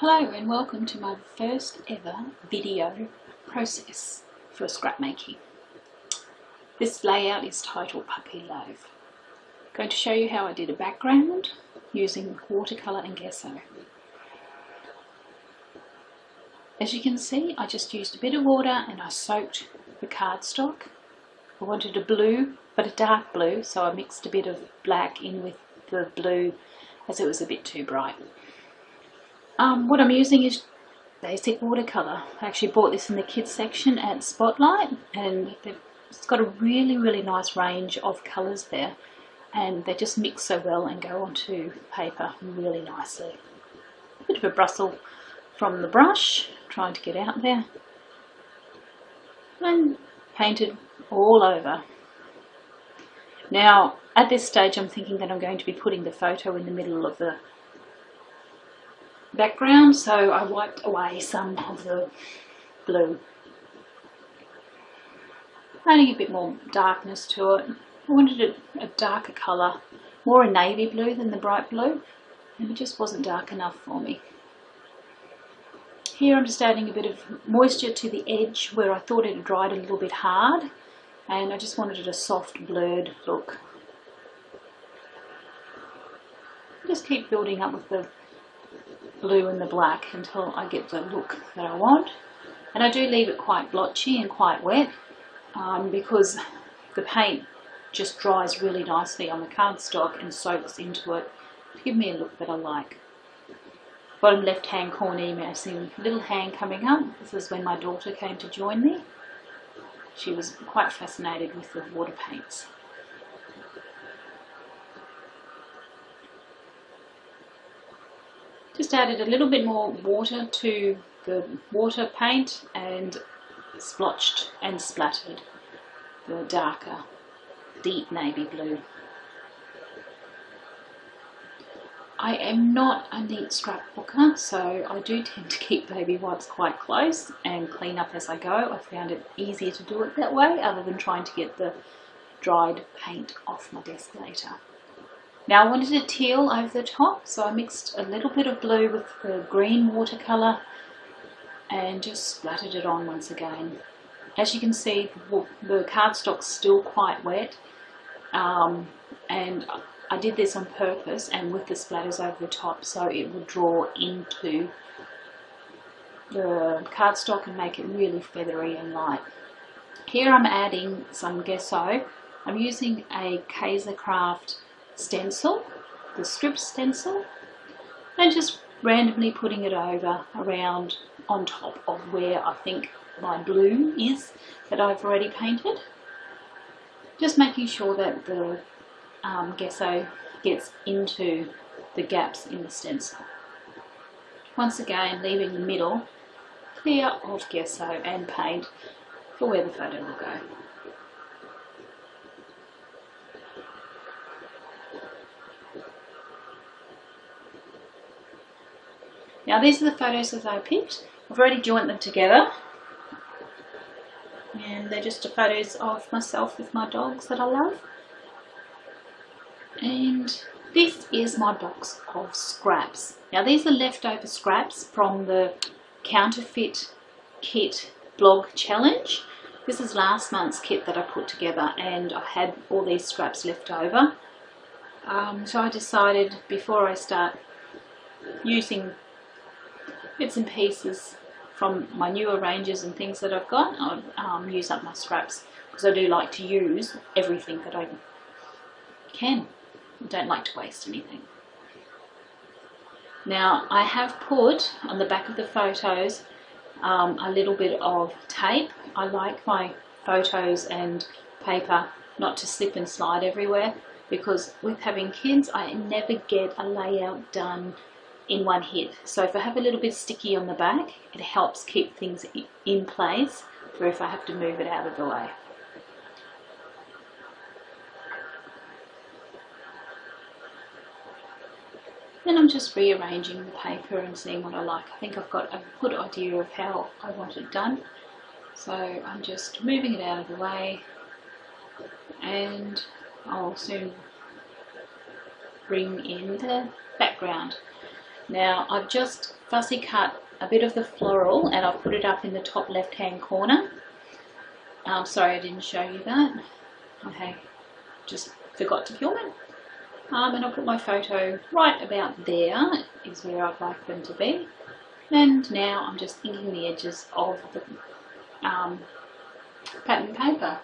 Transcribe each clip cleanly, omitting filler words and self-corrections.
Hello and welcome to my first ever video process for scrap making. This layout is titled Puppy Love. I'm going to show you how I did a background using watercolour and gesso. As you can see, I just used a bit of water and I soaked the cardstock. I wanted a blue, but a dark blue, so I mixed a bit of black in with the blue as it was a bit too bright. What I'm using is basic watercolour. I actually bought this in the kids section at Spotlight, and it's got a really nice range of colours there, and they just mix so well and go onto paper really nicely. A bit of a bristle from the brush, trying to get out there, and painted all over. Now at this stage I'm thinking that I'm going to be putting the photo in the middle of the background, so I wiped away some of the blue, adding a bit more darkness to it. I wanted a darker colour, more a navy blue than the bright blue, and it just wasn't dark enough for me. Here I'm just adding a bit of moisture to the edge where I thought it had dried a little bit hard, and I just wanted a soft blurred look. Just keep building up with the blue and the black until I get the look that I want, and I do leave it quite blotchy and quite wet because the paint just dries really nicely on the cardstock and soaks into it to give me a look that I like. Bottom left hand corner you may see a little hand coming up. This is when my daughter came to join me. She was quite fascinated with the water paints. Just added a little bit more water to the water paint and splotched and splattered the darker, deep navy blue. I am not a neat scrapbooker, so I do tend to keep baby wipes quite close and clean up as I go. I found it easier to do it that way other than trying to get the dried paint off my desk later. Now I wanted a teal over the top, so I mixed a little bit of blue with the green watercolour and just splattered it on once again. As you can see, the cardstock's still quite wet, and I did this on purpose and with the splatters over the top so it would draw into the cardstock and make it really feathery and light. Here I'm adding some gesso. I'm using a Craft stencil, the strip stencil, and just randomly putting it around on top of where I think my blue is that I've already painted. Just making sure that the gesso gets into the gaps in the stencil. Once again, leaving the middle clear of gesso and paint for where the photo will go. Now these are the photos that I picked. I've already joined them together, and they're just photos of myself with my dogs that I love. And this is my box of scraps. Now these are leftover scraps from the counterfeit kit blog challenge. This is last month's kit that I put together, and I had all these scraps left over. So I decided before I start using bits and pieces from my newer ranges and things that I've got, I'll use up my scraps, because I do like to use everything that I can. I don't like to waste anything. Now I have put on the back of the photos a little bit of tape. I like my photos and paper not to slip and slide everywhere, because with having kids I never get a layout done in one hit. So if I have a little bit sticky on the back, it helps keep things in place for if I have to move it out of the way. Then I'm just rearranging the paper and seeing what I like. I think I've got a good idea of how I want it done, so I'm just moving it out of the way, and I'll soon bring in the background. Now I've just fussy cut a bit of the floral and I've put it up in the top left hand corner. Sorry I didn't show you that. Okay, just forgot to film it. And I'll put my photo right about there is where I'd like them to be. And now I'm just inking the edges of the pattern paper.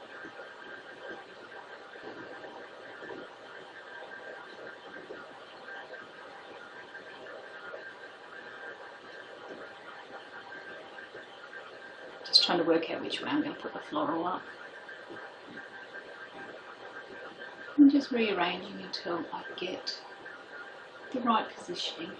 Just trying to work out which way I'm going to put the floral up. I'm just rearranging until I get the right positioning.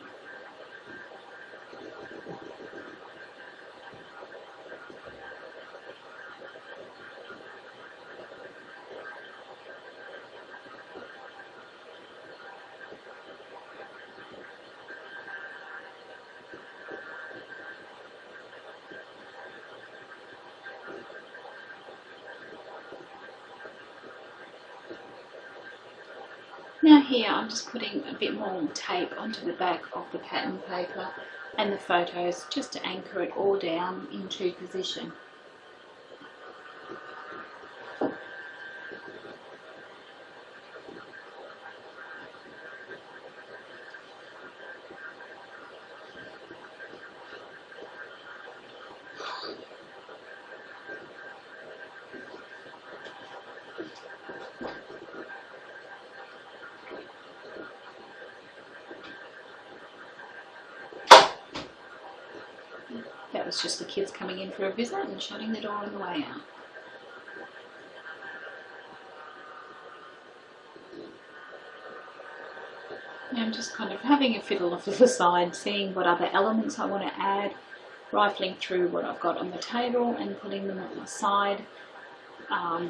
Now here I'm just putting a bit more tape onto the back of the pattern paper and the photos just to anchor it all down into position. That was just the kids coming in for a visit and shutting the door on the way out. Now I'm just kind of having a fiddle off to the side, seeing what other elements I want to add, rifling through what I've got on the table and putting them at my side. Now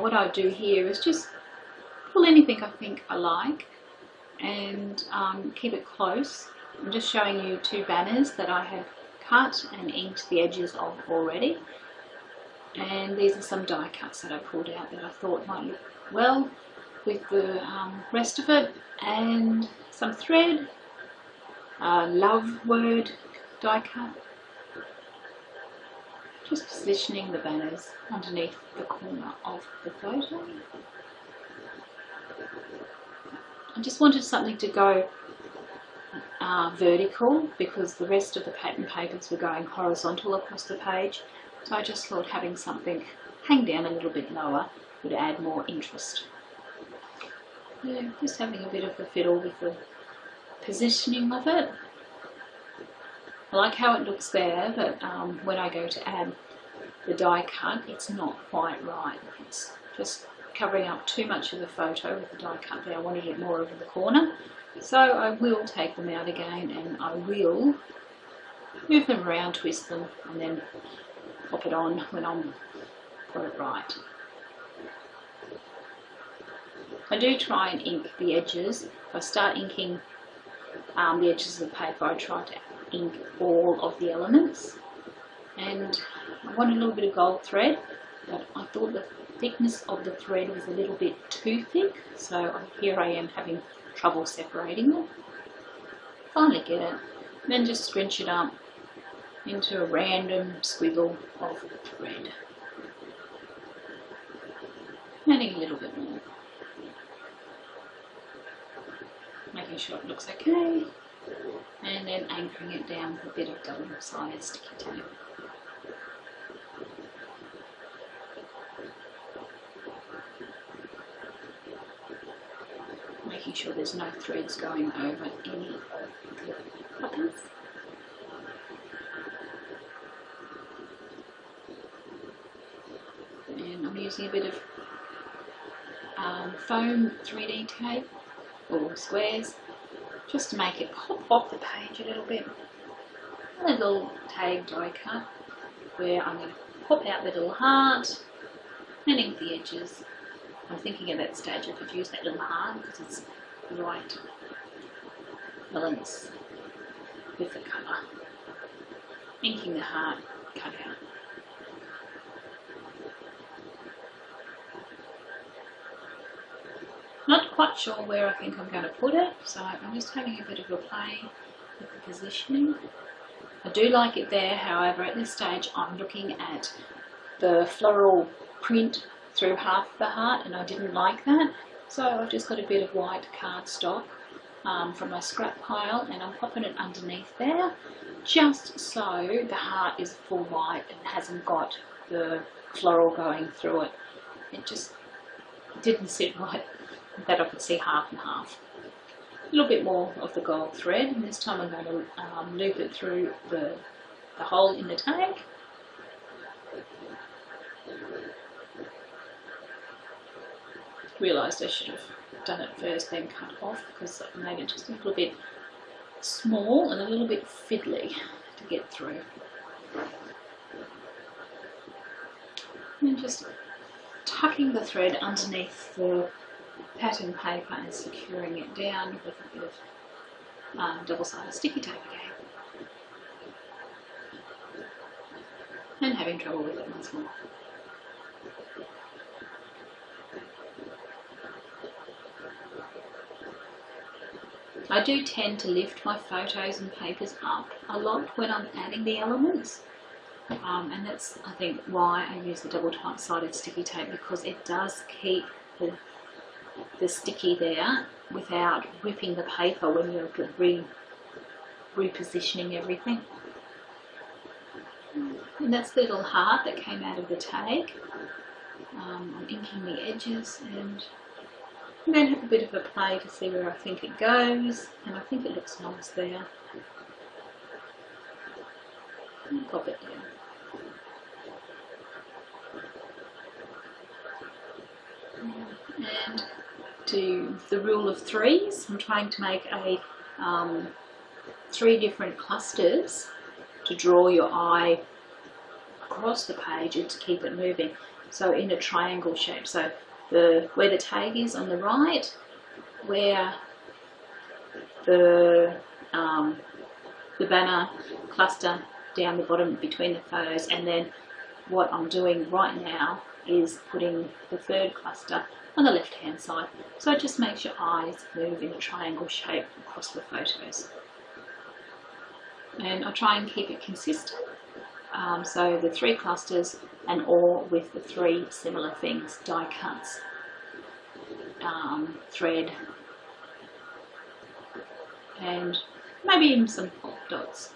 what I do here is just pull anything I think I like and keep it close. I'm just showing you two banners that I have cut and inked the edges of already, and these are some die cuts that I pulled out that I thought might look well with the rest of it, and some thread, love word die cut, just positioning the banners underneath the corner of the photo. I just wanted something to go vertical because the rest of the pattern papers were going horizontal across the page, so I just thought having something hang down a little bit lower would add more interest. Yeah, just having a bit of a fiddle with the positioning of it. I like how it looks there, but when I go to add the die cut, it's not quite right. It's just covering up too much of the photo with the die cut there. I wanted it more over the corner. So I will take them out again and I will move them around, twist them, and then pop it on when I'm got it right. I do try and ink the edges. If I start inking the edges of the paper, I try to ink all of the elements. And I want a little bit of gold thread, but I thought the thickness of the thread was a little bit too thick, so here I am having trouble separating it. Finally get it, then just scrunch it up into a random squiggle of thread. Adding a little bit more. Making sure it looks okay, and then anchoring it down with a bit of double-sided sticky tape. Making sure there's no threads going over any of the buttons. And I'm using a bit of foam 3D tape or squares just to make it pop off the page a little bit. And a little tag die cut where I'm going to pop out the little heart and ink the edges. I'm thinking at that stage I could use that little heart because it's the right balance with the colour. Inking the heart cut out. Not quite sure where I think I'm going to put it, so I'm just having a bit of a play with the positioning. I do like it there, however at this stage I'm looking at the floral print through half the heart and I didn't like that, so I've just got a bit of white cardstock from my scrap pile and I'm popping it underneath there just so the heart is full white and hasn't got the floral going through it. It just didn't sit right that I could see half and half. A little bit more of the gold thread, and this time I'm going to loop it through the hole in the tag. Realised I should have done it first then cut off because it made it just a little bit small and a little bit fiddly to get through. And just tucking the thread underneath the pattern paper and securing it down with a bit of double-sided sticky tape again. And having trouble with it once more. I do tend to lift my photos and papers up a lot when I'm adding the elements. And that's, I think, why I use the double-sided sticky tape, because it does keep the sticky there without ripping the paper when you're repositioning everything. And that's the little heart that came out of the tag. I'm inking the edges and I'm going to have a bit of a play to see where I think it goes, and I think it looks nice there. And pop it down. And do the rule of threes. I'm trying to make a 3 different clusters to draw your eye across the page and to keep it moving. So in a triangle shape. So where the tag is on the right, where the banner cluster down the bottom between the photos, and then what I'm doing right now is putting the third cluster on the left hand side, so it just makes your eyes move in a triangle shape across the photos. And I try and keep it consistent, so the 3 clusters and all with the 3 similar things: die cuts, thread, and maybe even some pop dots,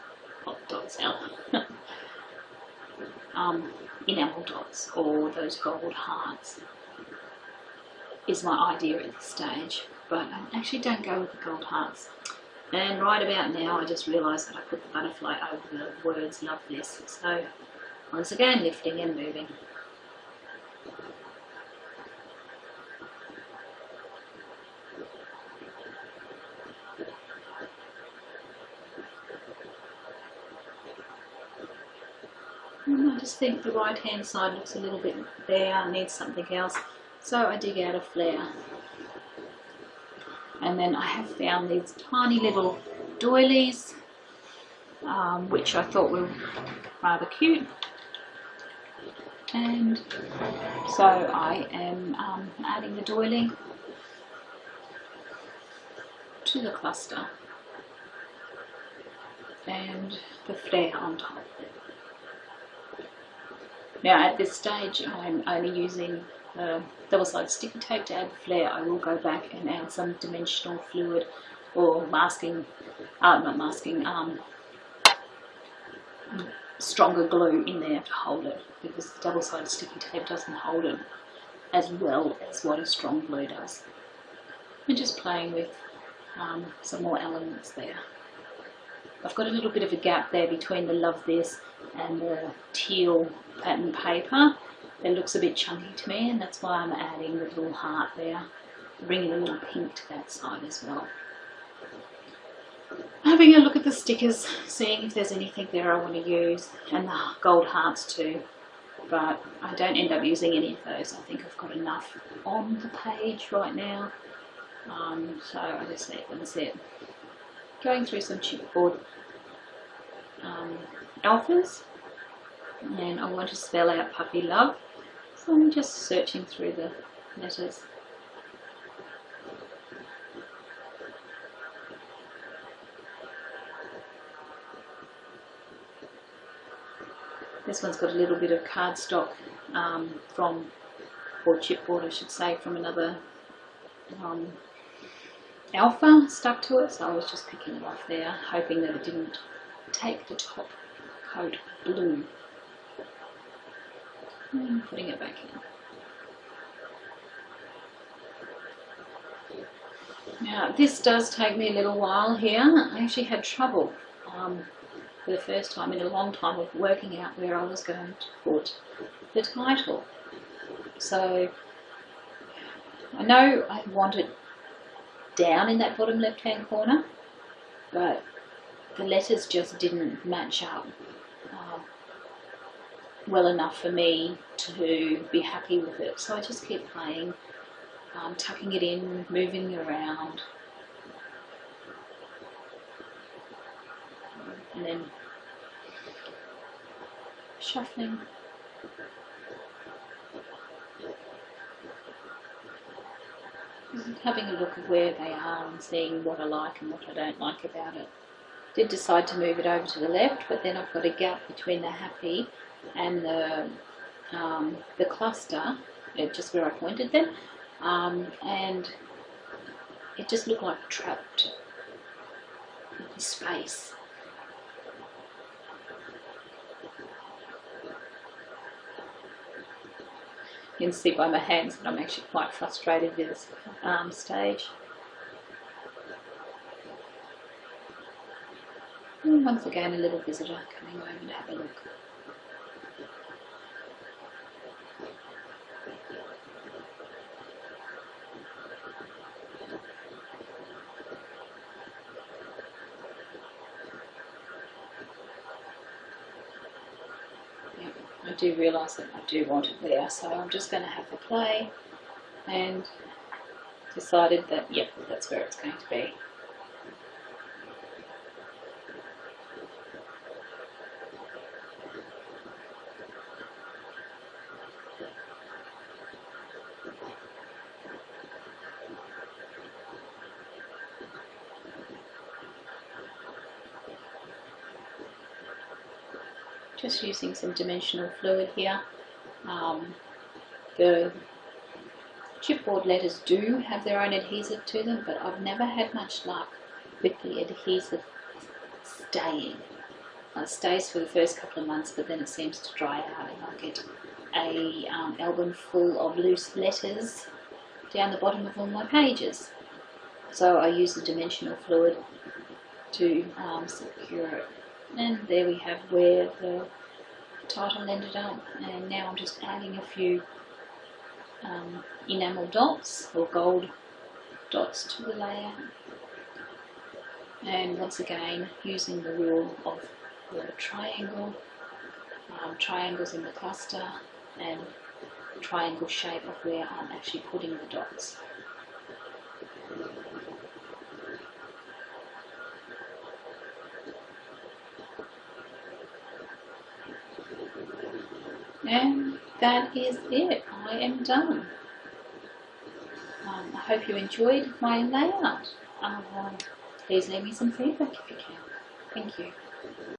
enamel dots, or those gold hearts is my idea at this stage, but I actually don't go with the gold hearts. And right about now I just realised that I put the butterfly over the words "love this," so once again lifting and moving. And I just think the right hand side looks a little bit bare, needs something else, so I dig out a flare. And then I have found these tiny little doilies, which I thought were rather cute. And so I am adding the doily to the cluster and the flare on top. Now at this stage I'm only using double-sided sticky tape to add the flare. I will go back and add some dimensional fluid or masking, not masking, stronger glue in there to hold it, because the double-sided sticky tape doesn't hold it as well as what a strong glue does. And just playing with some more elements there. I've got a little bit of a gap there between the "love this" and the teal pattern paper. It looks a bit chunky to me, and that's why I'm adding the little heart there, bringing a little pink to that side as well. Having a look at the stickers, seeing if there's anything there I want to use, and the gold hearts too, but I don't end up using any of those. I think I've got enough on the page right now, so I just leave them as it. Going through some chipboard alphas, and I want to spell out puppy love, so I'm just searching through the letters. This one's got a little bit of cardstock or chipboard I should say, from another alpha stuck to it, so I was just picking it off there, hoping that it didn't take the top coat blue. And putting it back in. Now this does take me a little while here. I actually had trouble for the first time in a long time of working out where I was going to put the title. So I know I want it down in that bottom left hand corner, but the letters just didn't match up well enough for me to be happy with it. So I just keep playing, tucking it in, moving it around, and then shuffling. Having a look at where they are and seeing what I like and what I don't like about it. Did decide to move it over to the left, but then I've got a gap between the happy and the cluster, just where I pointed them, and it just looked like trapped space. You can see by my hands that I'm actually quite frustrated with this stage. And once again, a little visitor coming over to have a look. I do realise that I do want it there, so I'm just going to have to play, and decided that, yep, that's where it's going to be. Just using some dimensional fluid here. The chipboard letters do have their own adhesive to them, but I've never had much luck with the adhesive staying. It stays for the first couple of months, but then it seems to dry out, and I get a album full of loose letters down the bottom of all my pages. So I use the dimensional fluid to secure it. And there we have where the title ended up, and now I'm just adding a few enamel dots or gold dots to the layer, and once again using the rule of the triangle, triangles in the cluster and triangle shape of where I'm actually putting the dots. And that is it. I am done. I hope you enjoyed my layout. Please leave me some feedback if you can. Thank you.